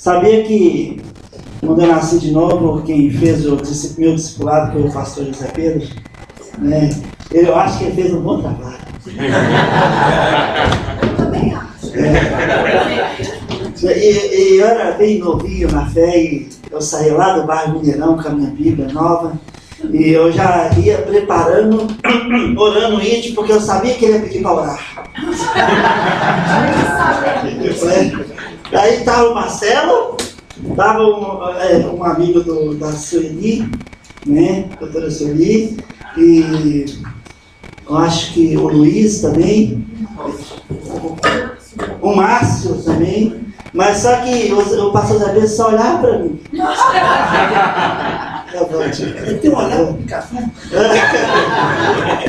Sabia que quando eu nasci de novo, quem fez o meu discipulado foi o pastor José Pedro, né? Eu acho que ele fez um bom trabalho. Eu também acho. E eu era bem novinho na fé e eu saí lá do bairro Mineirão com a minha Bíblia nova e eu já ia preparando, orando íntimo, porque eu sabia que ele ia pedir para orar. Aí estava o Marcelo, estava um amigo da Sueli, né, doutora Sueli, e eu acho que o Luiz também, o Márcio também, mas só que o pastor Zé Pedro só olhava para mim. Tem um olhar no café?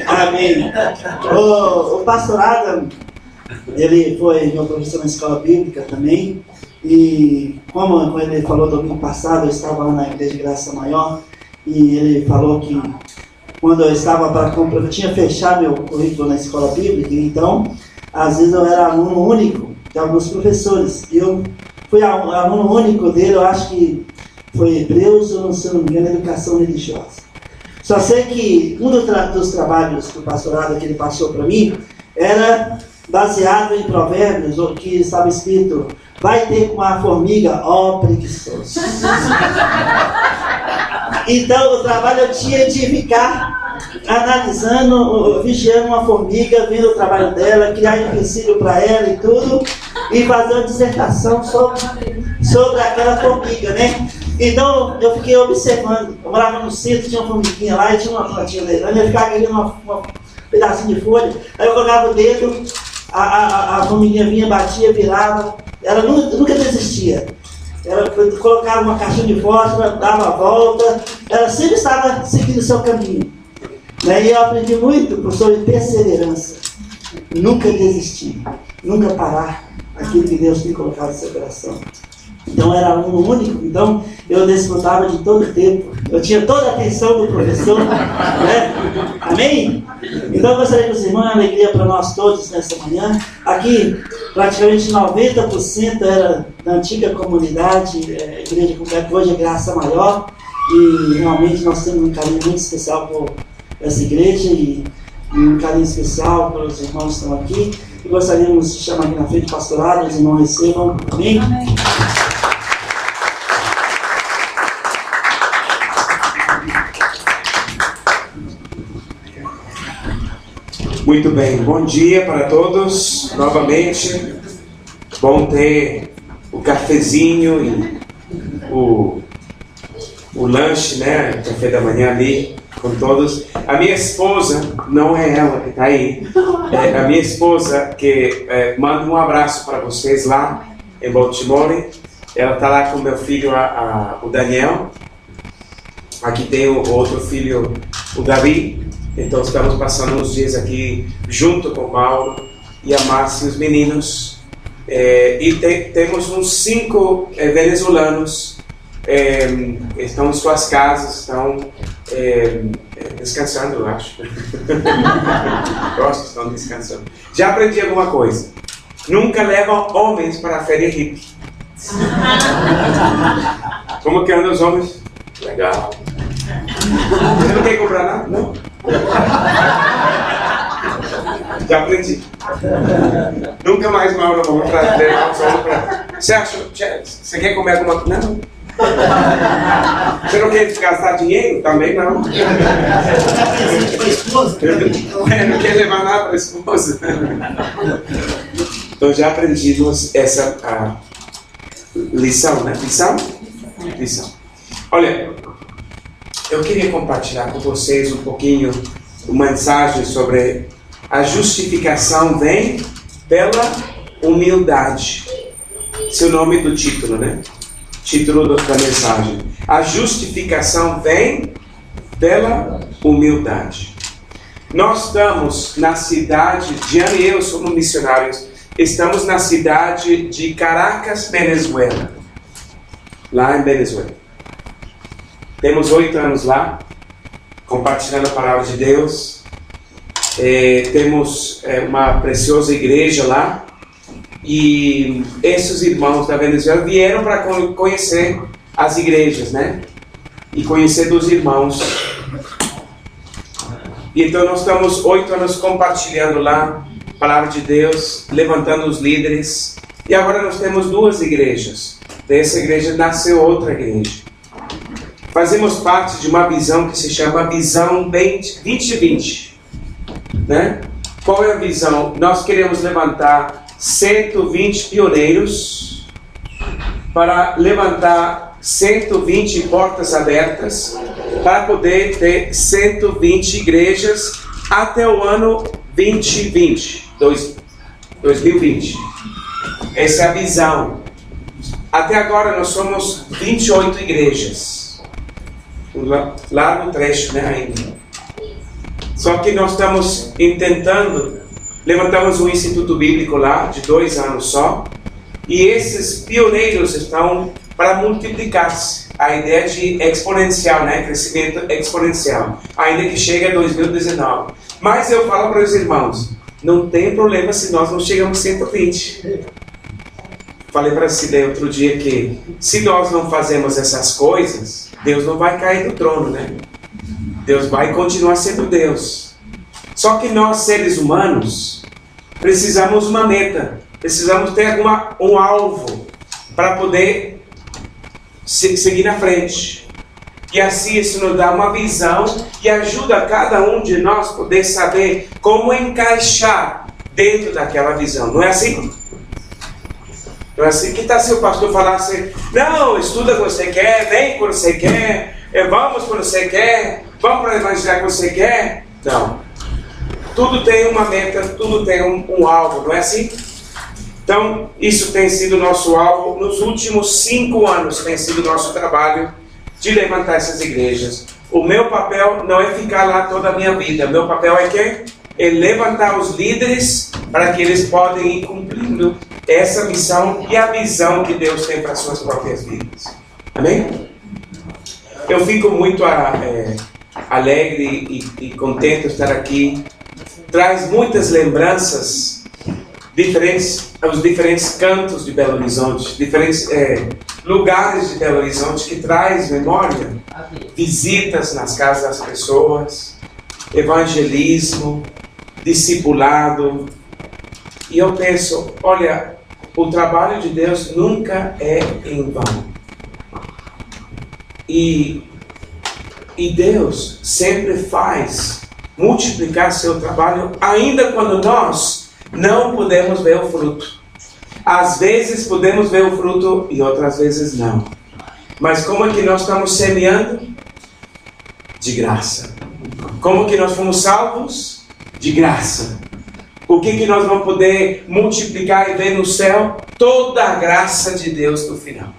Amém. O pastor Adam, ele foi meu professor na escola bíblica também, e como ele falou domingo passado, eu estava lá na Igreja de Graça Maior, e ele falou que quando eu estava eu tinha fechado meu currículo na escola bíblica, então às vezes eu era aluno único de alguns professores, e eu fui aluno único dele, eu acho que foi Hebreus, ou se não me engano, Educação Religiosa. Só sei que um dos trabalhos do pastorado que ele passou para mim era baseado em Provérbios, que estava escrito: vai ter com a formiga, ó preguiçoso. Então o trabalho eu tinha de ficar analisando, vigiando uma formiga, vendo o trabalho dela, criar empecilho para ela e tudo, e fazer uma dissertação sobre aquela formiga, né? Então eu fiquei observando. Eu morava no centro, tinha uma formiguinha lá e tinha uma plantinha leilando, eu ficava querendo um pedacinho de folha, aí eu colocava o dedo, a formiguinha vinha, batia, virava, ela nunca desistia. Ela colocava uma caixinha de fósforo, dava a volta, ela sempre estava seguindo o seu caminho. E eu aprendi muito sobre perseverança. Nunca desistir, nunca parar aquilo que Deus tem colocado no seu coração. Então eu era aluno único, então eu desfrutava de todo o tempo. Eu tinha toda a atenção do professor, né? Amém? Então eu gostaria que os irmãos, uma alegria para nós todos nessa manhã. Aqui, praticamente 90% era da antiga comunidade, igreja completa, hoje é Graça Maior. E realmente nós temos um carinho muito especial por essa igreja e um carinho especial para os irmãos que estão aqui. E gostaríamos de chamar aqui na frente o pastorado, os irmãos recebam. Amém? Amém. Muito bem, bom dia para todos, novamente. Bom ter o cafezinho e o lanche, né? O café da manhã ali com todos. A minha esposa, não é ela que está aí, é a minha esposa que manda um abraço para vocês lá em Baltimore. Ela está lá com meu filho, o Daniel. Aqui tem o outro filho, o Davi. Então estamos passando uns dias aqui junto com o Mauro e a Márcia e os meninos. Temos uns 5 venezuelanos, estão em suas casas, estão descansando, eu acho. Eu acho que estão descansando. Já aprendi alguma coisa. Nunca levam homens para a féria hippie. Como que andam os homens? Legal. Você não quer comprar nada? Não? Já aprendi. Nunca mais, Mauro, vamos levar os homens para... Você quer comer alguma coisa? Não. Você não quer gastar dinheiro? Também não. Não quer levar nada para a esposa. Então já aprendimos essa lição, né? Lição. Olha, eu queria compartilhar com vocês um pouquinho uma mensagem sobre a justificação vem pela humildade. Esse é o nome do título, né? Título da mensagem. A justificação vem pela humildade. Nós estamos na cidade, Diana e eu somos missionários, estamos na cidade de Caracas, Venezuela. Lá em Venezuela. Temos 8 anos lá, compartilhando a palavra de Deus. Temos uma preciosa igreja lá. E esses irmãos da Venezuela vieram para conhecer as igrejas, né? E conhecer dos irmãos. E então nós estamos 8 anos compartilhando lá a palavra de Deus, levantando os líderes. E agora nós temos 2 igrejas. Dessa igreja nasceu outra igreja. Fazemos parte de uma visão que se chama Visão 2020. Né? Qual é a visão? Nós queremos levantar 120 pioneiros para levantar 120 portas abertas para poder ter 120 igrejas até o ano 2020. Essa é a visão. Até agora nós somos 28 igrejas. Largo trecho, né, ainda. Só que nós estamos tentando, levantamos um instituto bíblico lá, de 2 anos só, e esses pioneiros estão para multiplicar-se. A ideia de exponencial, né? Crescimento exponencial. Ainda que chegue a 2019. Mas eu falo para os irmãos, não tem problema se nós não chegamos a 120. Falei para a Cida outro dia que se nós não fazemos essas coisas, Deus não vai cair do trono, né? Deus vai continuar sendo Deus. Só que nós, seres humanos, precisamos uma meta. Precisamos ter um alvo para poder seguir na frente. E assim isso nos dá uma visão e ajuda cada um de nós poder saber como encaixar dentro daquela visão. Não é assim? Não é assim? Que tal se o pastor falasse, não, estuda quando você quer, vem quando você quer, vamos quando você quer, vamos para evangelizar quando você quer? Não. Tudo tem uma meta, tudo tem um alvo, não é assim? Então, isso tem sido nosso alvo. Nos últimos 5 anos tem sido nosso trabalho de levantar essas igrejas. O meu papel não é ficar lá toda a minha vida. O meu papel é quê? É levantar os líderes para que eles possam ir cumprindo essa missão e a visão que Deus tem para as suas próprias vidas. Amém? Eu fico muito alegre e contente de estar aqui. Traz muitas lembranças diferentes, os diferentes cantos de Belo Horizonte, diferentes lugares de Belo Horizonte que traz memória, visitas nas casas das pessoas, evangelismo, discipulado. E eu penso, olha, o trabalho de Deus nunca é em vão. E Deus sempre faz multiplicar seu trabalho, ainda quando nós não podemos ver o fruto. Às vezes podemos ver o fruto e outras vezes não. Mas como é que nós estamos semeando? De graça. Como que nós fomos salvos? De graça. O que nós vamos poder multiplicar e ver no céu? Toda a graça de Deus no final.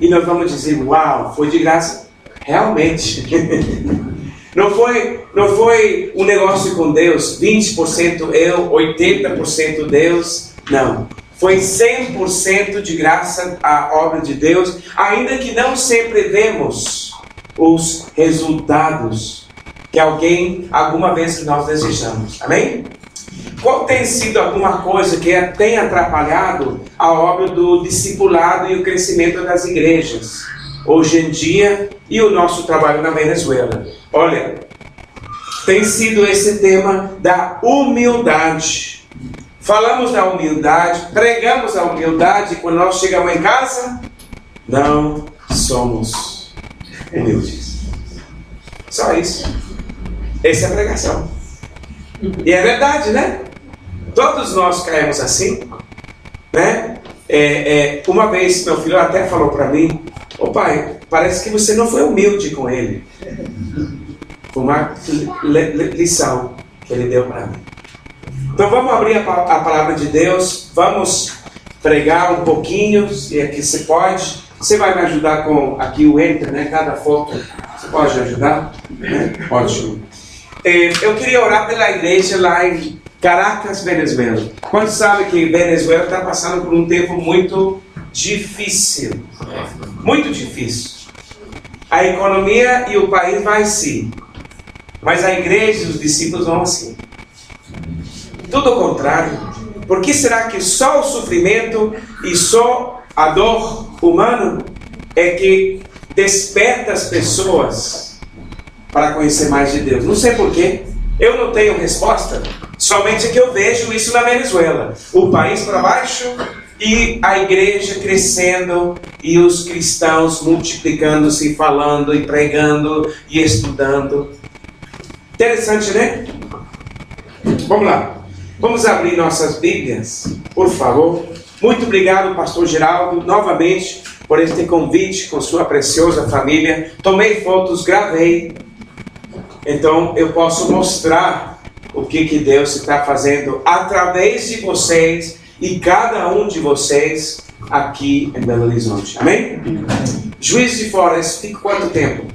E nós vamos dizer, uau, foi de graça? Realmente. Não foi um negócio com Deus, 20% eu, 80% Deus. Não. Foi 100% de graça a obra de Deus, ainda que não sempre vemos os resultados que alguma vez nós desejamos. Amém? Qual tem sido alguma coisa que tem atrapalhado a obra do discipulado e o crescimento das igrejas hoje em dia e o nosso trabalho na Venezuela? Olha, tem sido esse tema da humildade. Falamos da humildade, pregamos a humildade, e quando nós chegamos em casa, não somos humildes. Só isso. Essa é a pregação. E é verdade, né? Todos nós caímos assim, né? Uma vez meu filho até falou para mim, ô pai, parece que você não foi humilde com ele. Foi uma lição que ele deu para mim. Então vamos abrir a palavra de Deus, vamos pregar um pouquinho, se é que você pode. Você vai me ajudar com aqui o enter, né? Cada foto, você pode ajudar? Né? Ótimo. Eu queria orar pela igreja lá em Caracas, Venezuela. Quantos sabem que Venezuela está passando por um tempo muito difícil? Muito difícil. A economia e o país vai sim, mas a igreja e os discípulos vão assim. Tudo ao contrário. por que será que só o sofrimento e só a dor humana é que desperta as pessoas para conhecer mais de Deus? Não sei porquê. Eu não tenho resposta. Somente que eu vejo isso na Venezuela. O país para baixo e a igreja crescendo e os cristãos multiplicando-se, falando e pregando e estudando. Interessante, né? Vamos lá. Vamos abrir nossas Bíblias, por favor. Muito obrigado, pastor Geraldo, novamente, por este convite com sua preciosa família. Tomei fotos, gravei. Então, eu posso mostrar o que Deus está fazendo através de vocês e cada um de vocês aqui em Belo Horizonte. Amém? Juiz de Fora, fica quanto tempo?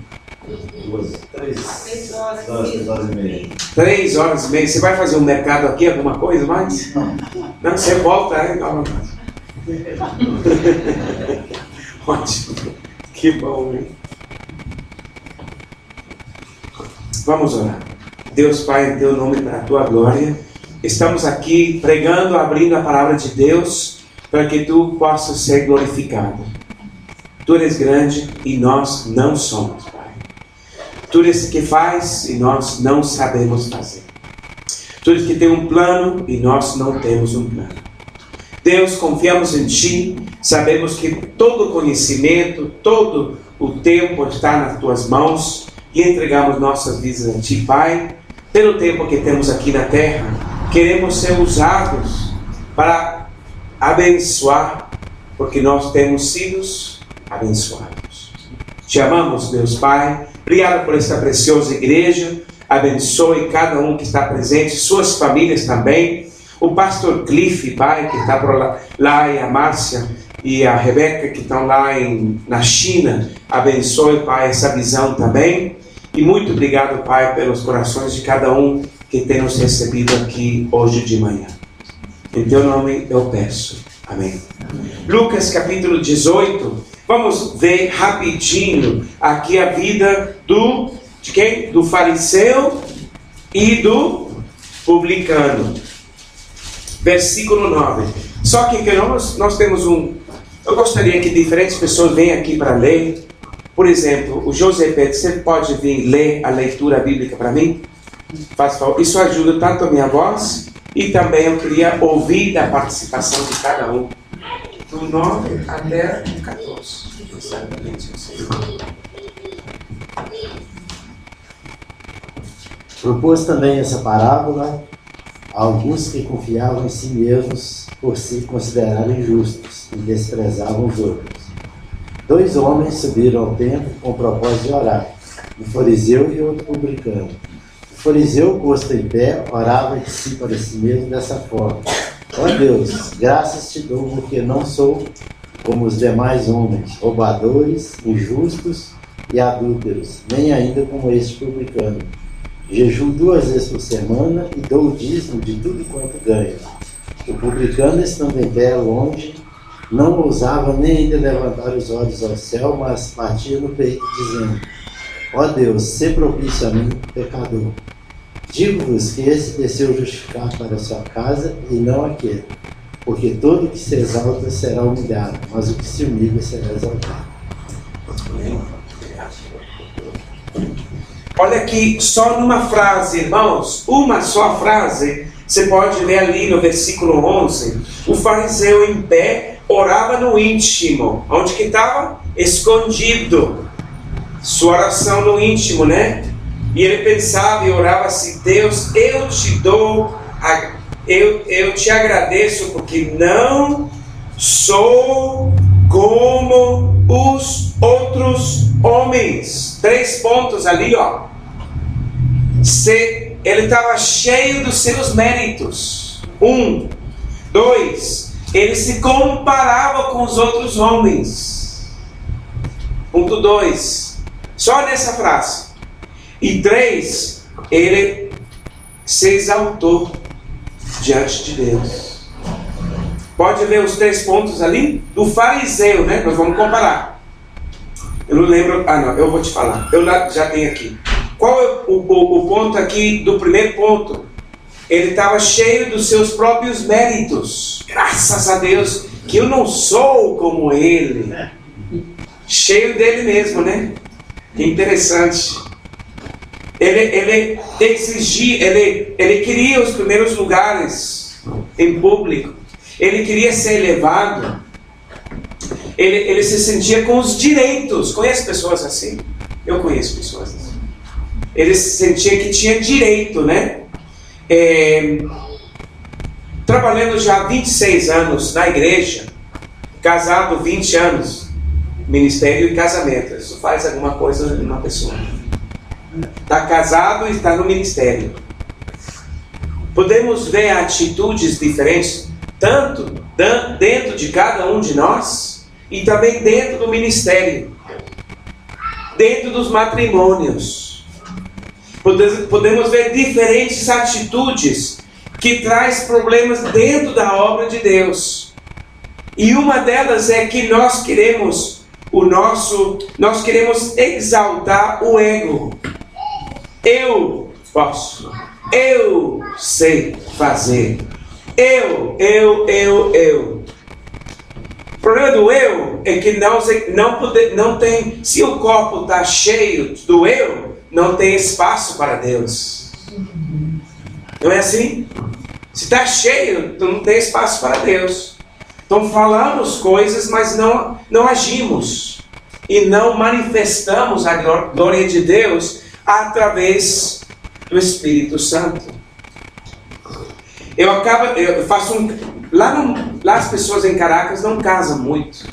3 horas e meia. 3 horas e meia. Você vai fazer um mercado aqui, alguma coisa mais? Não, você volta aí novamente. Ótimo. Que bom, hein? Vamos orar. Deus Pai, em Teu nome, para a Tua glória, estamos aqui pregando, abrindo a palavra de Deus, para que Tu possas ser glorificado. Tu eres grande e nós não somos, Pai. Tu eres que faz e nós não sabemos fazer. Tu eres que tem um plano e nós não temos um plano. Deus, confiamos em Ti, sabemos que todo conhecimento, todo o tempo está nas Tuas mãos e entregamos nossas vidas a Ti, Pai. Pelo tempo que temos aqui na terra, queremos ser usados para abençoar, porque nós temos sido abençoados. Te amamos, Deus Pai. Obrigado por esta preciosa igreja. Abençoe cada um que está presente, suas famílias também. O pastor Cliff, Pai, que está por lá, e a Márcia e a Rebeca, que estão lá na China. Abençoe, Pai, essa visão também. E muito obrigado, Pai, pelos corações de cada um que tem nos recebido aqui hoje de manhã. Em Teu nome eu peço. Amém. Lucas capítulo 18. Vamos ver rapidinho aqui a vida de quem? Do fariseu e do publicano. Versículo 9. Só que nós temos eu gostaria que diferentes pessoas venham aqui para ler. Por exemplo, o José Pedro, você pode vir ler a leitura bíblica para mim? Faz favor. Isso ajuda tanto a minha voz e também eu queria ouvir a participação de cada um. Do 9 até o 14. Exatamente assim. Propôs também essa parábola a alguns que confiavam em si mesmos por se considerarem justos e desprezavam os outros. 2 homens subiram ao templo com o propósito de orar, um fariseu e outro publicano. O fariseu, posto em pé, orava de si para si mesmo dessa forma: ó Deus, graças te dou porque não sou como os demais homens, roubadores, injustos e adúlteros, nem ainda como este publicano. Jejuo 2 vezes por semana e dou o dízimo de tudo quanto ganho. O publicano, estando em pé longe, não ousava nem ainda levantar os olhos ao céu, mas batia no peito, dizendo: ó Deus, sê propício a mim, pecador. Digo-vos que esse desceu justificado para a sua casa e não aquele, porque todo que se exalta será humilhado, mas o que se humilha será exaltado. Olha aqui, só numa frase, irmãos, uma só frase, você pode ler ali no versículo 11, o fariseu em pé orava no íntimo. Onde que estava? Escondido. Sua oração no íntimo, né? E ele pensava e orava assim: Deus, eu te dou, eu te agradeço porque não sou como os outros homens. 3 pontos ali, ó. Ele estava cheio dos seus méritos. 1. 2. Ele se comparava com os outros homens. Ponto 2. Só nessa frase. E 3. Ele se exaltou diante de Deus. Pode ver os 3 pontos ali? Do fariseu, né? Nós vamos comparar. Eu não lembro. Não, eu vou te falar. Eu já tenho aqui. Qual é o ponto aqui do primeiro ponto? ele estava cheio dos seus próprios méritos. Graças a Deus que eu não sou como ele. Cheio dele mesmo, né? Que interessante. Ele exigia, ele queria os primeiros lugares em público. Ele queria ser elevado. Ele se sentia com os direitos. Conhece pessoas assim? Eu conheço pessoas assim. Ele se sentia que tinha direito, né? Trabalhando já há 26 anos na igreja, casado 20 anos, ministério e casamento. Isso faz alguma coisa em uma pessoa. Está casado e está no ministério. Podemos ver atitudes diferentes, tanto dentro de cada um de nós, e também dentro do ministério, dentro dos matrimônios. Podemos ver diferentes atitudes que traz problemas dentro da obra de Deus. E uma delas é que nós queremos exaltar o ego. Eu posso, eu sei fazer, eu. O problema do eu é que não tem, se o corpo está cheio do eu, não tem espaço para Deus. Não é assim? Se está cheio, então não tem espaço para Deus. Então falamos coisas, mas não agimos. E não manifestamos a glória de Deus através do Espírito Santo. Lá as pessoas em Caracas não casam muito.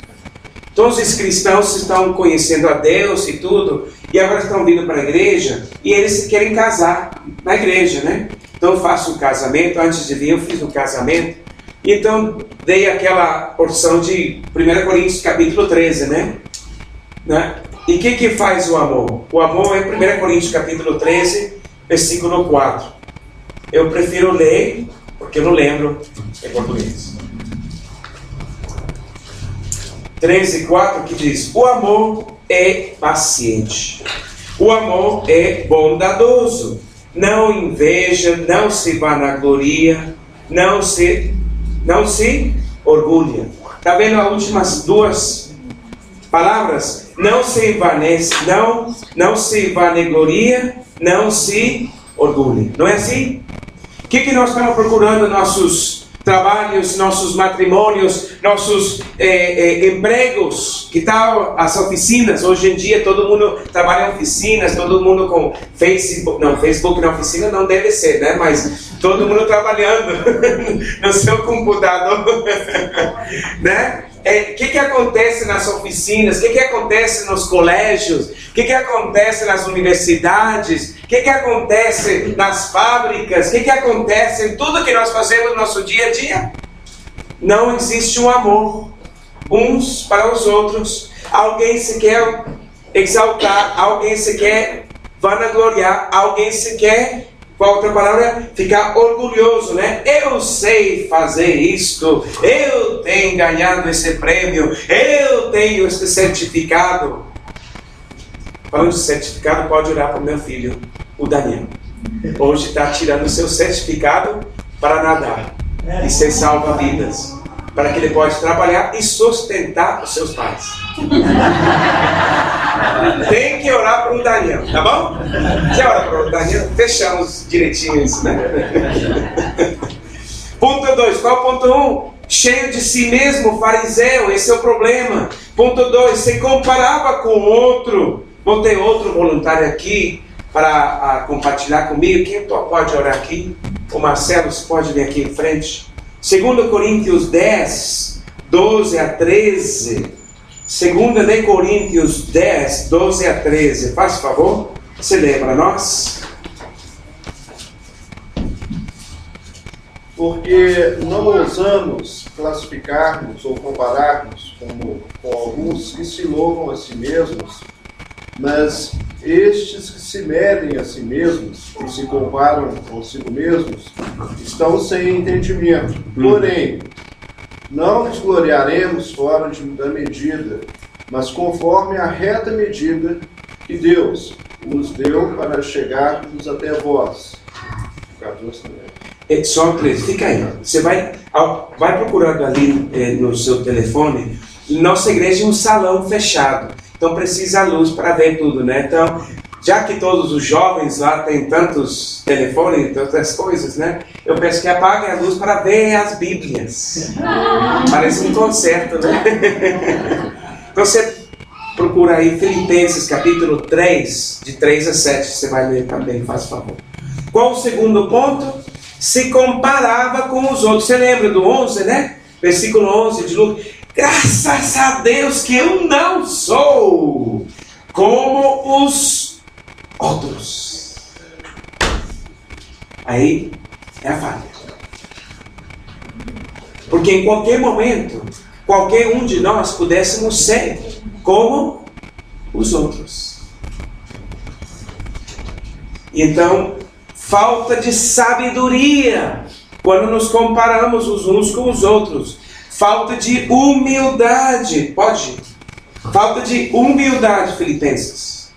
Todos os cristãos estão conhecendo a Deus e tudo, e agora estão vindo para a igreja, e eles querem casar na igreja, né? Então eu faço um casamento, antes de vir eu fiz um casamento, e então dei aquela porção de 1 Coríntios capítulo 13, né? E o que faz o amor? O amor é 1 Coríntios capítulo 13, versículo 4. Eu prefiro ler, porque eu não lembro em português. 13:4 que diz: o amor é paciente, o amor é bondoso, não inveja, não se vanagloria, não se orgulha. Está vendo as últimas duas palavras? Não se envanece, não se vanagloria, não se orgulha. Não é assim? O que nós estamos procurando? Nossos trabalhos, nossos matrimônios, nossos empregos, que tal as oficinas? Hoje em dia todo mundo trabalha em oficinas, todo mundo com Facebook na oficina não deve ser, né? Mas todo mundo trabalhando no seu computador, né? O que acontece nas oficinas? O que acontece nos colégios? O que acontece nas universidades? O que acontece nas fábricas? O que acontece em tudo que nós fazemos no nosso dia a dia? Não existe um amor uns para os outros. Alguém se quer exaltar, alguém se quer vanagloriar, alguém se quer, qual outra palavra? Ficar orgulhoso, né? Eu sei fazer isto, eu tenho ganhado esse prêmio, eu tenho esse certificado. Falando de certificado, pode orar para o meu filho, o Daniel. Hoje está tirando o seu certificado para nadar e ser salva-vidas, para que ele possa trabalhar e sustentar os seus pais. Tem que orar para o Daniel, tá bom? Quer orar para o Daniel? Fechamos direitinho isso, né? Ponto 2, qual é o ponto 1? Cheio de si mesmo, fariseu, esse é o problema. Ponto 2, se comparava com outro. Vou ter outro voluntário aqui para compartilhar comigo. Quem pode orar aqui? O Marcelo, você pode vir aqui em frente. 2 Coríntios 10, 12 a 13. 2 Coríntios 10, 12 a 13. Faz favor, você lê para nós. Porque não ousamos classificar-nos ou comparar-nos com alguns que se louvam a si mesmos, mas estes que se medem a si mesmos e se comparam consigo mesmos estão sem entendimento. Porém, não nos gloriaremos fora da medida, mas conforme a reta medida que Deus nos deu para chegarmos até vós. 14 também. Só 13, fica aí. Você vai procurando ali no seu telefone. Nossa igreja é um salão fechado, então precisa luz para ver tudo, né? Então, já que todos os jovens lá têm tantos telefones e tantas coisas, né? Eu peço que apaguem a luz para ver as Bíblias. Parece um concerto, né? Então você procura aí Filipenses capítulo 3, de 3 a 7, você vai ler também, faz favor. Qual o segundo ponto? Se comparava com os outros. Você lembra do 11, né? Versículo 11 de Lucas. Graças a Deus que eu não sou como os outros. Aí é a falha. Porque em qualquer momento, qualquer um de nós pudéssemos ser como os outros. Então, falta de sabedoria quando nos comparamos os uns com os outros. Falta de humildade. Pode? Falta de humildade, Filipenses.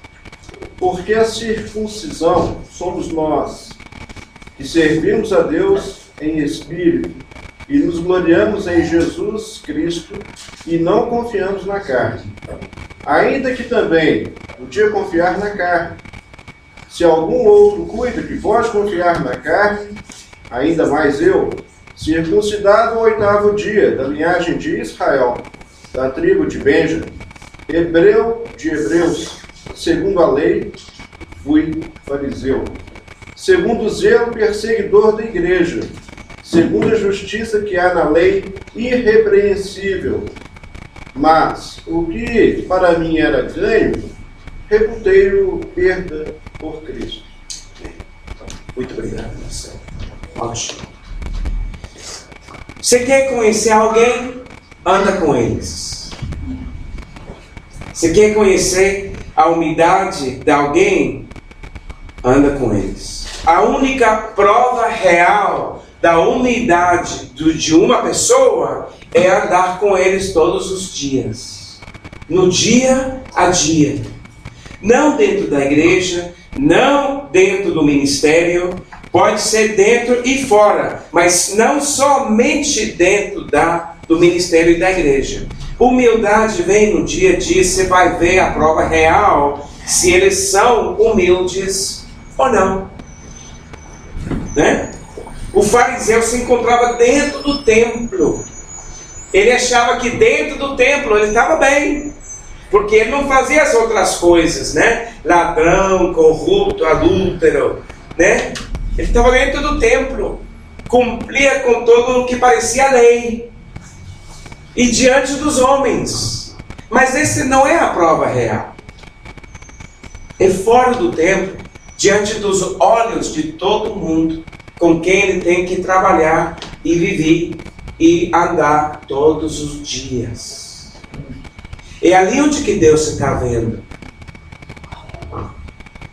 Porque a circuncisão somos nós, que servimos a Deus em espírito, e nos gloriamos em Jesus Cristo, e não confiamos na carne. Ainda que também podia confiar na carne. Se algum outro cuida que pode confiar na carne, ainda mais eu, circuncidado o 8º dia, da linhagem de Israel, da tribo de Benjamim, hebreu de hebreus, segundo a lei, fui fariseu, segundo o zelo, perseguidor da igreja, segundo a justiça que há na lei, irrepreensível. Mas o que para mim era ganho, reputei-o perda por Cristo. Muito obrigado, Marcelo. Ótimo. Você quer conhecer alguém? Anda com eles. Você quer conhecer a humildade de alguém? Anda com eles. A única prova real da humildade de uma pessoa é andar com eles todos os dias. No dia a dia. Não dentro da igreja, não dentro do ministério, pode ser dentro e fora, mas não somente dentro do ministério e da igreja. Humildade vem no dia a dia, você vai ver a prova real, se eles são humildes ou não. Né? O fariseu se encontrava dentro do templo. Ele achava que dentro do templo ele estava bem. Porque ele não fazia as outras coisas, né? Ladrão, corrupto, adúltero, né? Ele estava dentro do templo. Cumpria com todo o que parecia lei. E diante dos homens. Mas esse não é a prova real. É fora do templo, diante dos olhos de todo mundo, com quem ele tem que trabalhar e viver e andar todos os dias. É ali onde que Deus está vendo.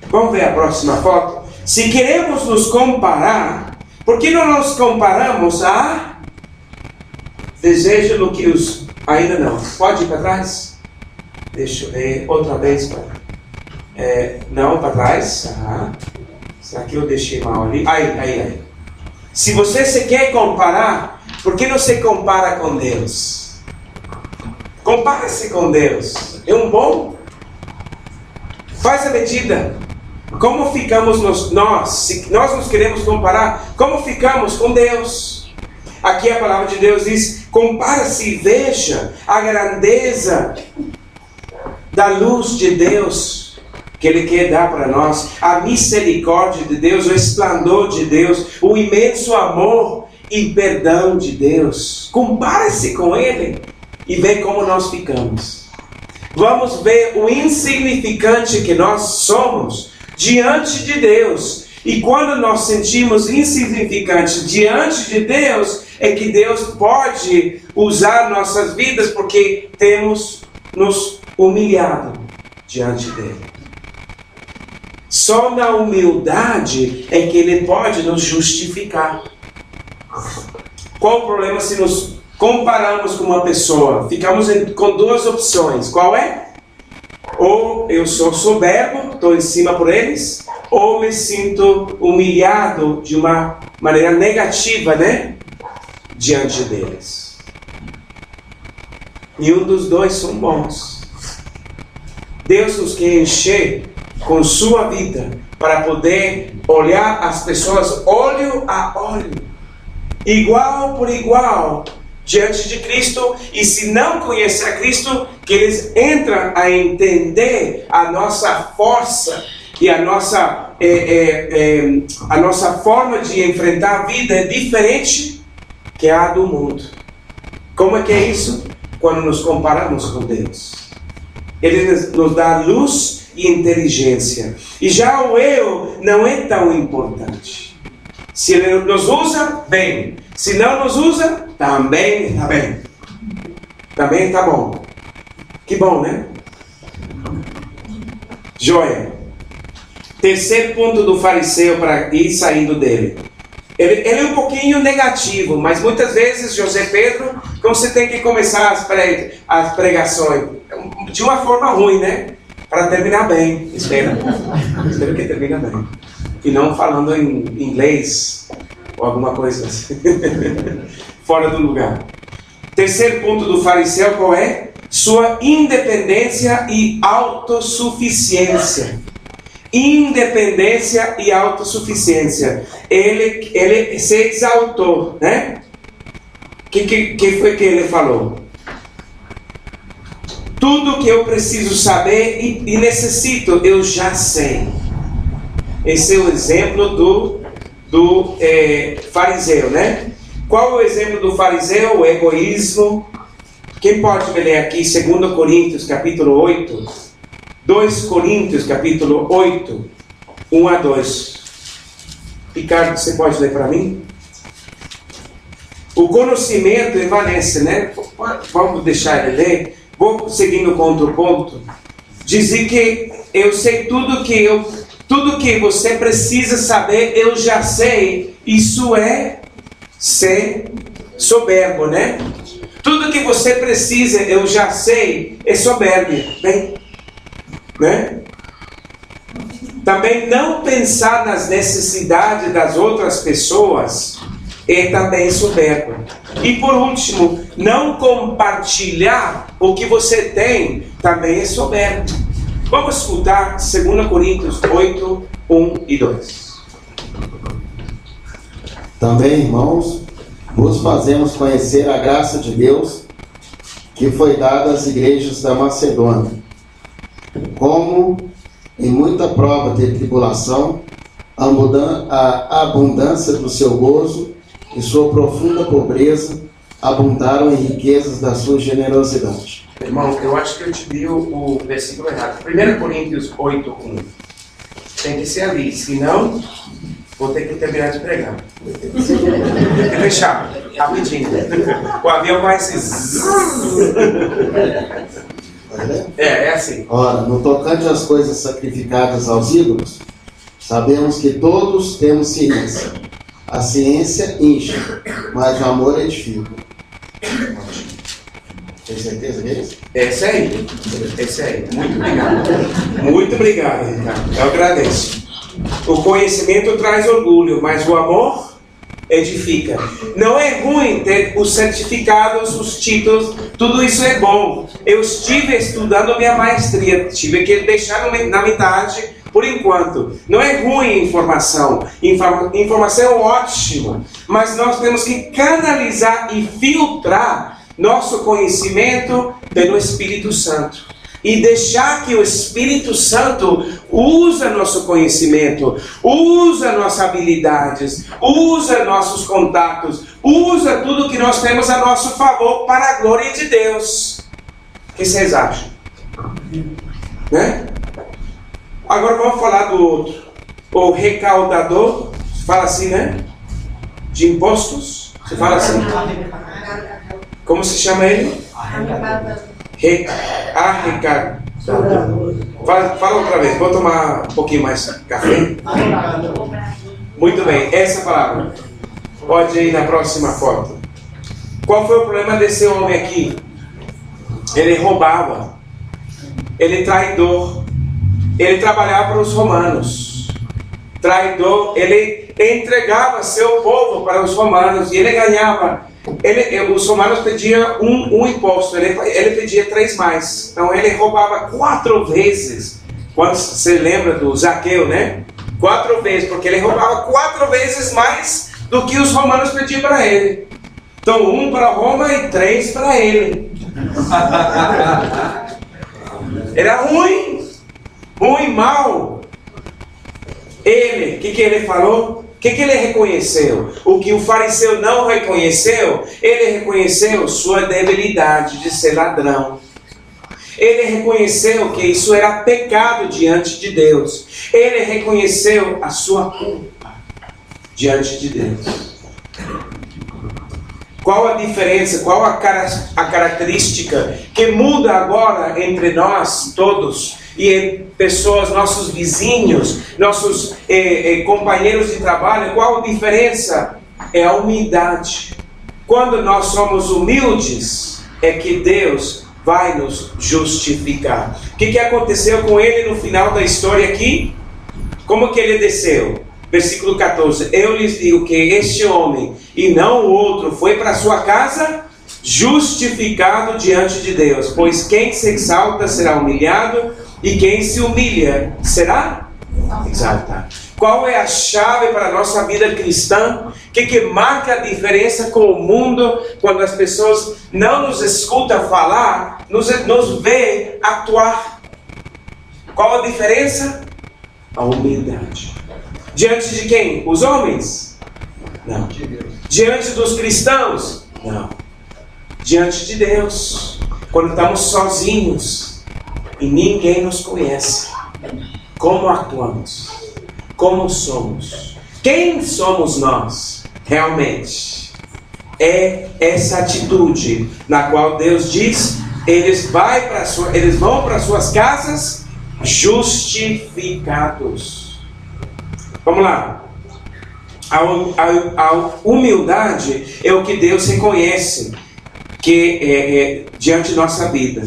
Vamos ver a próxima foto? Se queremos nos comparar, por que não nos comparamos a desejo do que os... Ainda não. Pode ir para trás? Deixa eu ver. Outra vez. Não, para trás. Será que eu deixei mal ali? Aí. Se você se quer comparar, por que não se compara com Deus? Compare-se com Deus. É um bom? Faz a medida. Como ficamos nós? Se nós nos queremos comparar, como ficamos com Deus? Aqui a palavra de Deus diz: compara-se e veja a grandeza da luz de Deus que Ele quer dar para nós, a misericórdia de Deus, o esplendor de Deus, o imenso amor e perdão de Deus. Compare-se com Ele e vê como nós ficamos. Vamos ver o insignificante que nós somos diante de Deus. E quando nós sentimos insignificantes diante de Deus, é que Deus pode usar nossas vidas, porque temos nos humilhado diante dele. Só na humildade é que Ele pode nos justificar. Qual o problema se nos comparamos com uma pessoa? Ficamos com duas opções. Qual é? Ou eu sou soberbo, estou em cima por eles, ou me sinto humilhado de uma maneira negativa, né? Diante deles. Nenhum dos dois são bons. Deus nos quer encher com sua vida para poder olhar as pessoas olho a olho, igual por igual, diante de Cristo. E se não conhecer a Cristo, que eles entram a entender a nossa força e a nossa forma de enfrentar a vida é diferente que a do mundo. Como é que é isso? Quando nos comparamos com Deus. Ele nos dá luz e inteligência. E já o eu não é tão importante. Se Ele nos usa, bem. Se não nos usa, também está bem. Também está bom. Que bom, né? Joia. Terceiro ponto do fariseu para ir saindo dele. Ele é um pouquinho negativo, mas muitas vezes, José Pedro, como você tem que começar as pregações de uma forma ruim, né? Para terminar bem. Espero que termine bem. E não falando em inglês ou alguma coisa assim. Fora do lugar. Terceiro ponto do fariseu qual é? Sua independência e autossuficiência. Independência e autossuficiência. Ele se exaltou, né? Que foi que ele falou? Tudo que eu preciso saber e necessito, eu já sei. Esse é o exemplo do fariseu, né? Qual é o exemplo do fariseu? O egoísmo. Quem pode me ler aqui 2 Coríntios capítulo 8? 2 Coríntios capítulo 8, 1 a 2. Ricardo, você pode ler para mim? O conhecimento evanece, né? Vamos deixar ele ler. Vou seguindo com outro ponto. Dizer que eu sei tudo que você precisa saber, eu já sei. Isso é ser soberbo, né? Tudo que você precisa, eu já sei, é soberbia. Bem, né? Também não pensar nas necessidades das outras pessoas é também soberbo. E por último, não compartilhar o que você tem também é soberbo. Vamos escutar 2 Coríntios 8, 1 e 2. Também, irmãos, vos fazemos conhecer a graça de Deus que foi dada às igrejas da Macedônia. Como em muita prova de tribulação, a abundância do seu gozo e sua profunda pobreza abundaram em riquezas da sua generosidade. Irmão, eu acho que eu te li o versículo errado. 1 Coríntios 8, 1. Tem que ser ali, senão vou ter que terminar de pregar. Tem que fechar, rapidinho. O avião vai se... É assim. Ora, no tocante às coisas sacrificadas aos ídolos, sabemos que todos temos ciência. A ciência incha, mas o amor edifica. Tem certeza que é isso? Esse aí. Muito obrigado. Muito obrigado, Ricardo. Eu agradeço. O conhecimento traz orgulho, mas o amor edifica. Não é ruim ter os certificados, os títulos, tudo isso é bom. Eu estive estudando minha maestria, tive que deixar na metade por enquanto. Não é ruim informação. Informação é ótima, mas nós temos que canalizar e filtrar nosso conhecimento pelo Espírito Santo. E deixar que o Espírito Santo usa nosso conhecimento, usa nossas habilidades, usa nossos contatos, usa tudo que nós temos a nosso favor para a glória de Deus. O que vocês acham? Né? Agora vamos falar do outro. O recaudador, fala assim, né? De impostos. Você fala assim? Como se chama ele? Arrecadador. Fala outra vez. Vou tomar um pouquinho mais café. Muito bem, essa palavra. Pode ir na próxima foto. Qual foi o problema desse homem aqui? Ele roubava. Ele traidor. Ele trabalhava para os romanos. traidor, ele entregava seu povo para os romanos e ele ganhava. Os romanos pediam um imposto, ele pedia 3 mais. Então ele roubava 4 vezes. Quando você lembra do Zaqueu, né? 4 vezes, porque ele roubava 4 vezes mais do que os romanos pediam para ele. Então 1 para Roma e 3 para ele. Era ruim, mal. Ele, o que ele falou? O que ele reconheceu? O que o fariseu não reconheceu, ele reconheceu sua debilidade de ser ladrão. Ele reconheceu que isso era pecado diante de Deus. Ele reconheceu a sua culpa diante de Deus. Qual a diferença, qual a característica que muda agora entre nós todos e em pessoas, nossos vizinhos, nossos companheiros de trabalho? Qual a diferença? É a humildade. Quando nós somos humildes, é que Deus vai nos justificar. O que aconteceu com ele no final da história aqui? Como que ele desceu? Versículo 14. Eu lhes digo que este homem e não o outro foi para sua casa justificado diante de Deus. Pois quem se exalta será humilhado e quem se humilha será exaltado. Qual é a chave para a nossa vida cristã? O que marca a diferença com o mundo quando as pessoas não nos escutam falar, nos vê atuar? Qual a diferença? A humildade. Diante de quem? Os homens? Não. Diante dos cristãos? Não. Diante de Deus. Quando estamos sozinhos e ninguém nos conhece. Como atuamos? Como somos? Quem somos nós realmente? É essa atitude na qual Deus diz: eles vão para suas casas justificados. Vamos lá. A humildade é o que Deus reconhece que diante de nossa vida.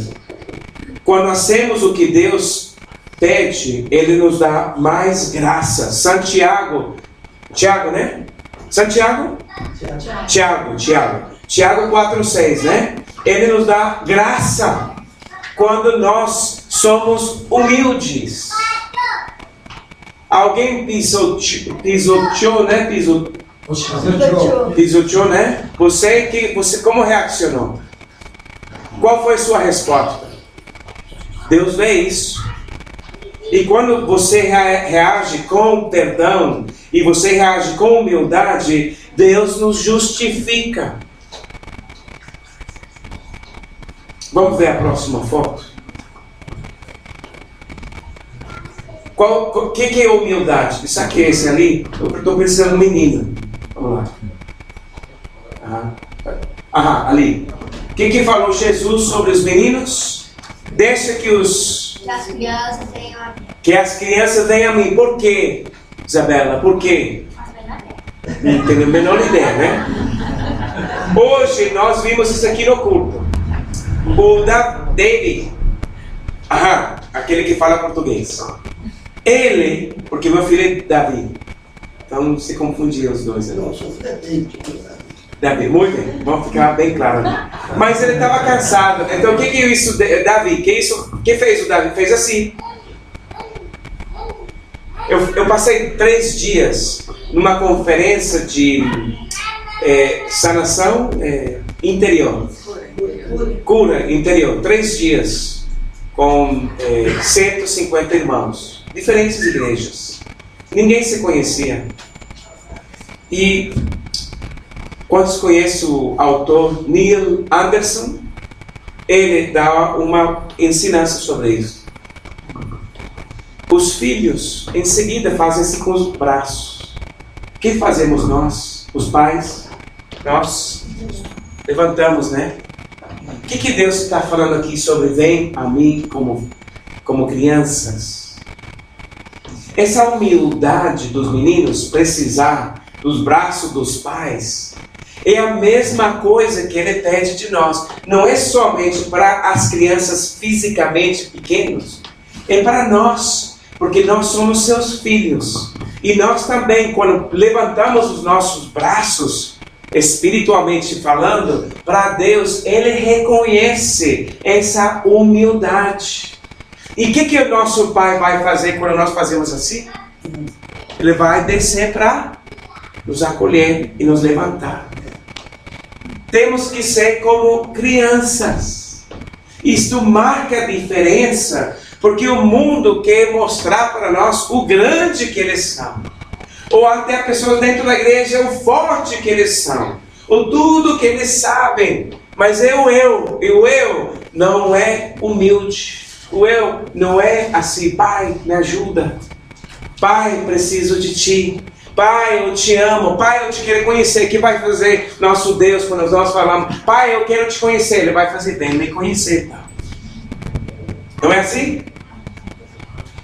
Quando hacemos o que Deus pede, Ele nos dá mais graça. Tiago, né? Santiago? Tiago 4,6, né? Ele nos dá graça quando nós somos humildes. Alguém pisoteou, né? Pisoteou, né? Você como reaccionou? Qual foi a sua resposta? Deus vê isso. E quando você reage com perdão e você reage com humildade, Deus nos justifica. Vamos ver a próxima foto. O que é humildade? Isso aqui é esse ali? Eu estou pensando no menino. Vamos lá. Ali. O que falou Jesus sobre os meninos? Deixa que as crianças venham a mim. Por quê, Isabela? Por quê? Não tenho a menor ideia, né? Hoje nós vimos isso aqui no culto. O David. Aquele que fala português. Ele, porque meu filho é Davi. Então se confundiam os dois. Davi, muito bem. Vamos ficar bem claro ali. Mas ele estava cansado. Então o que é isso, Davi? Que fez o Davi? Fez assim. Eu passei 3 dias numa conferência de sanação interior. Cura interior. 3 dias. Com 150 irmãos. Diferentes igrejas. Ninguém se conhecia. E quantos conhecem o autor Neil Anderson? Ele dá uma ensinança sobre isso. Os filhos em seguida fazem-se com os braços. O que fazemos nós, os pais? Nós levantamos, né? O que Deus está falando aqui sobre vem a mim como crianças? Essa humildade dos meninos precisar dos braços dos pais é a mesma coisa que Ele pede de nós. Não é somente para as crianças fisicamente pequenos, é para nós, porque nós somos seus filhos. E nós também, quando levantamos os nossos braços, espiritualmente falando, para Deus, Ele reconhece essa humildade. E o que o nosso Pai vai fazer quando nós fazemos assim? Ele vai descer para nos acolher e nos levantar. Temos que ser como crianças. Isto marca a diferença, porque o mundo quer mostrar para nós o grande que eles são. Ou até pessoas dentro da igreja, o forte que eles são. Ou tudo que eles sabem. Mas o eu não é humilde. O eu não é assim, Pai, me ajuda. Pai, preciso de Ti. Pai, eu te amo. Pai, eu te quero conhecer. O que vai fazer nosso Deus quando nós falamos? Pai, eu quero te conhecer. Ele vai fazer bem me conhecer. Não é assim?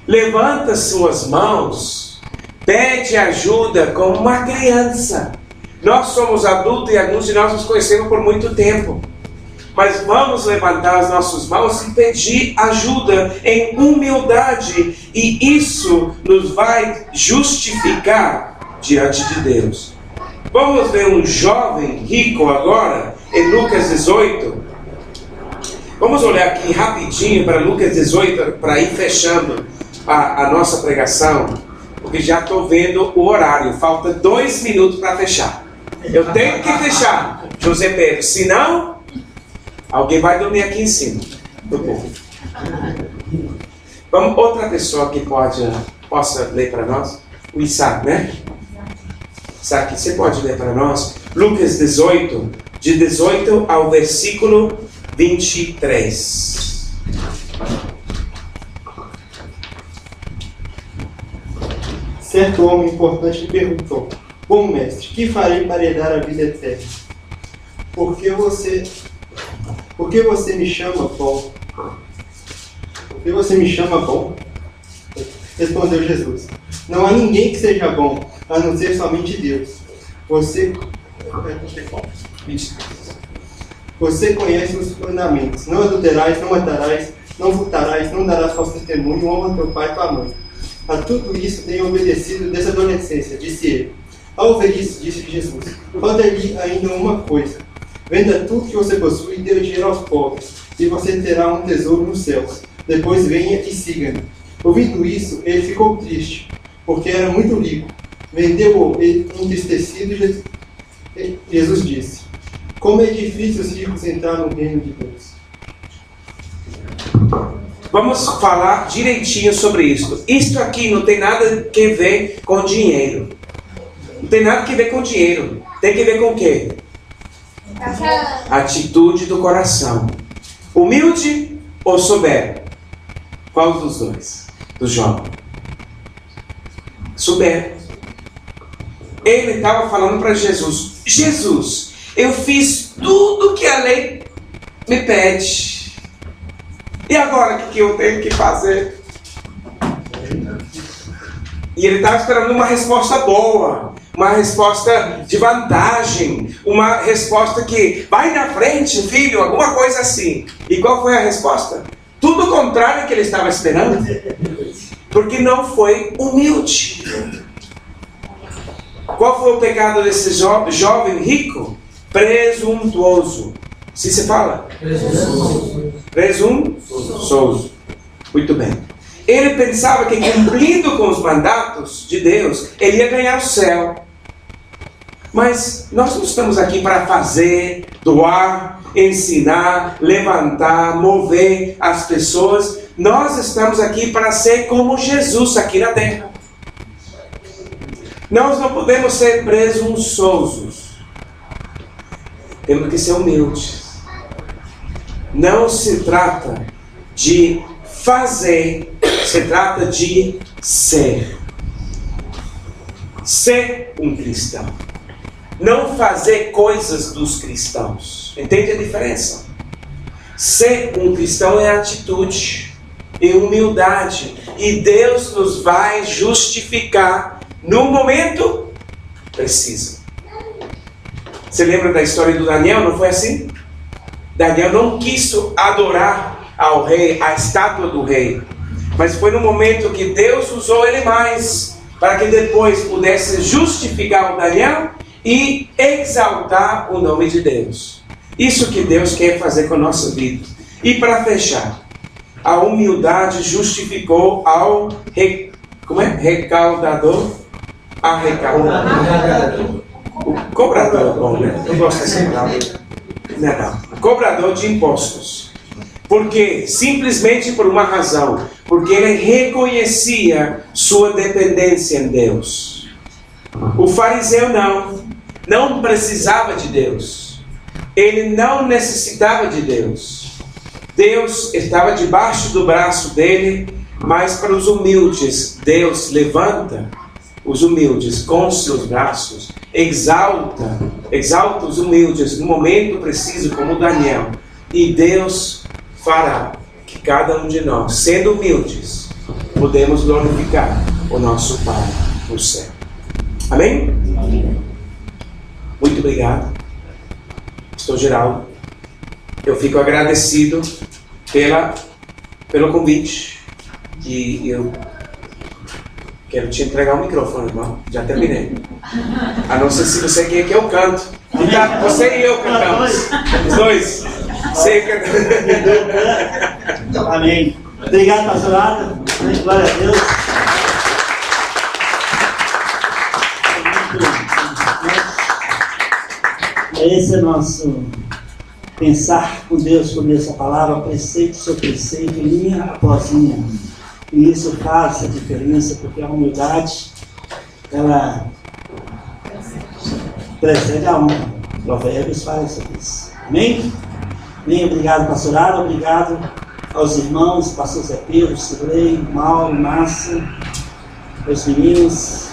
Levanta suas mãos. Pede ajuda como uma criança. Nós somos adultos e alguns de nós nos conhecemos por muito tempo. Mas vamos levantar as nossas mãos e pedir ajuda em humildade. E isso nos vai justificar diante de Deus. Vamos ver um jovem rico agora, em Lucas 18. Vamos olhar aqui rapidinho para Lucas 18, para ir fechando a nossa pregação. Porque já estou vendo o horário. Falta 2 minutos para fechar. Eu tenho que fechar, José Pedro. Senão, alguém vai dormir aqui em cima do povo. Vamos, outra pessoa que possa ler para nós? O Isaac, né? Isaac, você pode ler para nós? Lucas 18, de 18 ao versículo 23. Certo homem importante lhe perguntou: Bom mestre, que farei para herdar a vida eterna? Por que você me chama bom? Por que você me chama bom? Respondeu Jesus: Não há ninguém que seja bom, a não ser somente Deus. Você conhece os mandamentos: não adulterarás, não matarás, não furtarás, não darás falso testemunho, honra teu pai e tua mãe. A tudo isso tenho obedecido desde a adolescência, disse ele. Ao ouvir isso, disse Jesus: Falta-lhe ainda uma coisa. Venda tudo que você possui e dê o dinheiro aos pobres, e você terá um tesouro nos céus. Depois venha e siga-me. Ouvindo isso, ele ficou triste, porque era muito rico. Vendeu-o entristecido. Jesus disse: Como é difícil os ricos entrar no reino de Deus. Vamos falar direitinho sobre isso. Isto aqui não tem nada a ver com dinheiro. Não tem nada a ver com dinheiro. Tem que ver com o quê? Atitude do coração. Humilde ou soberbo? Qual dos dois? Do jovem? Soberbo. Ele estava falando para Jesus: Jesus, eu fiz tudo que a lei me pede. E agora o que eu tenho que fazer? E ele estava esperando uma resposta boa, uma resposta de vantagem, uma resposta que vai na frente, filho, alguma coisa assim. E qual foi a resposta? Tudo o contrário que ele estava esperando. Porque não foi humilde. Qual foi o pecado desse jovem rico? Presuntuoso. Se se fala? Presunçoso. Muito bem. Ele pensava que cumprindo com os mandatos de Deus, ele ia ganhar o céu. Mas nós não estamos aqui para fazer, doar, ensinar, levantar, mover as pessoas. Nós estamos aqui para ser como Jesus aqui na terra. Nós não podemos ser presunçosos. Temos que ser humildes. Não se trata de fazer, se trata de ser. Ser um cristão. Não fazer coisas dos cristãos. Entende a diferença? Ser um cristão é atitude e humildade. E Deus nos vai justificar no momento preciso. Você lembra da história do Daniel? Não foi assim? Daniel não quis adorar ao rei, a estátua do rei. Mas foi no momento que Deus usou ele mais. para que depois pudesse justificar o Daniel e exaltar o nome de Deus. Isso que Deus quer fazer com a nossa vida. E para fechar, a humildade justificou ao recaudador. O cobrador, bom, né? Eu gosto dessa palavra. Não. O cobrador de impostos. Porque, simplesmente por uma razão, porque ele reconhecia sua dependência em Deus. O fariseu não precisava de Deus. Ele não necessitava de Deus. Deus estava debaixo do braço dele, mas para os humildes, Deus levanta os humildes com os seus braços, exalta os humildes no momento preciso, como Daniel. E Deus fará que cada um de nós, sendo humildes, podemos glorificar o nosso Pai no céu. Amém? Muito obrigado. Pastor Geraldo, eu fico agradecido pelo convite. E eu quero te entregar o microfone, irmão. Já terminei. A não ser se você quer que eu canto. Então, você e eu cantamos. Os dois. Você canta. Amém. Obrigado, pastorado. Glória a Deus. Esse é nosso pensar com Deus por essa palavra, preceito sobre preceito, linha após linha. E isso faz a diferença, porque a humildade, ela precede a honra. Provérbios fala sobre isso. Amém? Bem, obrigado, pastorado. Obrigado aos irmãos, pastor Zé Pedro, Cirlei, Mauro, Márcia, os meninos.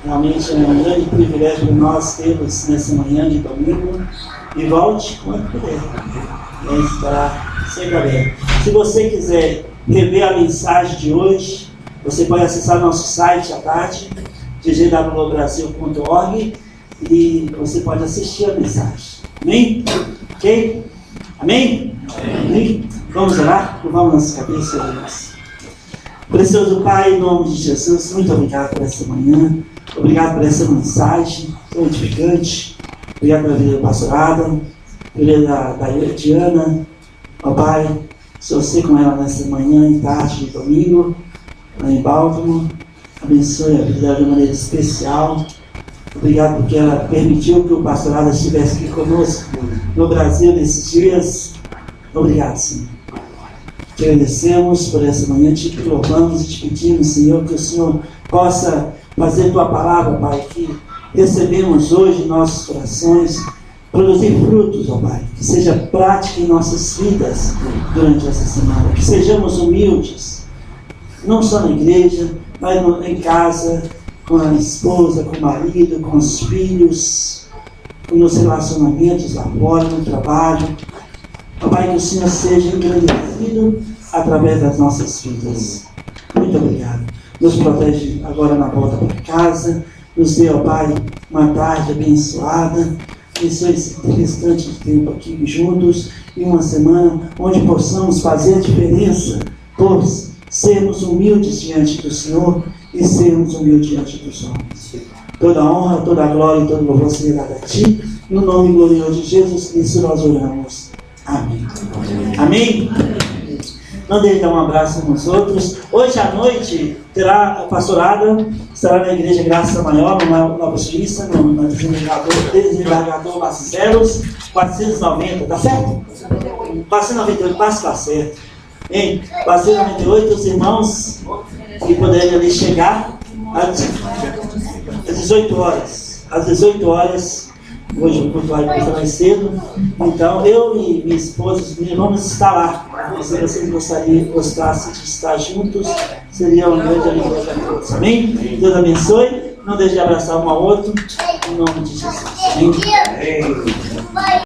Realmente é um grande privilégio para nós tê-los nessa manhã de domingo. E volte quando puder. Estará sempre aberto. Se você quiser rever a mensagem de hoje, você pode acessar nosso site à tarde, ggwbrasil.org, e você pode assistir a mensagem. Amém? Ok? Amém? Amém? Vamos orar? Vamos nossas cabeças e oramos. Precioso Pai, em nome de Jesus, muito obrigado por essa manhã. Obrigado por essa mensagem tão edificante. Obrigado pela vida do pastorado, pela vida da Diana. Ó Pai, sou você com ela nessa manhã e tarde de domingo, lá em Baltimore. Abençoe a vida dela de maneira especial. Obrigado porque ela permitiu que o pastorado estivesse aqui conosco no Brasil nesses dias. Obrigado, Senhor. Te agradecemos por essa manhã, te louvamos e te pedimos, Senhor, que o Senhor possa fazer tua palavra, Pai, que recebemos hoje em nossos corações, produzir frutos, ó Pai, que seja prática em nossas vidas durante essa semana, que sejamos humildes, não só na igreja, mas em casa, com a esposa, com o marido, com os filhos, nos relacionamentos lá fora, no trabalho. Ó Pai, que o Senhor seja engrandecido através das nossas vidas. Muito obrigado. Nos protege agora na volta para casa. Nos dê, ó Pai, uma tarde abençoada. Abençoe esse restante de tempo aqui juntos. E uma semana onde possamos fazer a diferença por sermos humildes diante do Senhor e sermos humildes diante dos homens. Toda a honra, toda a glória e todo o louvor seja dado a Ti. No nome glorioso de Jesus Cristo nós oramos. Amém. Amém? Não deixe de dar um abraço uns nos outros. Hoje à noite terá a pastorada, estará na Igreja Graça Maior, no Nova Suíça, no desembargador Barcelos, 490, tá certo? 498, passa certo. Hein? 498, os irmãos que puderem ali chegar às 18 horas. Às 18 horas. Hoje o culto vai começar mais cedo. Então, eu e minha esposa, os meus irmãos estão lá. Se vocês gostassem de estar juntos, seria uma grande alegria para todos. Amém? Deus abençoe. Não deixe de abraçar um ao outro. Em nome de Jesus. Amém?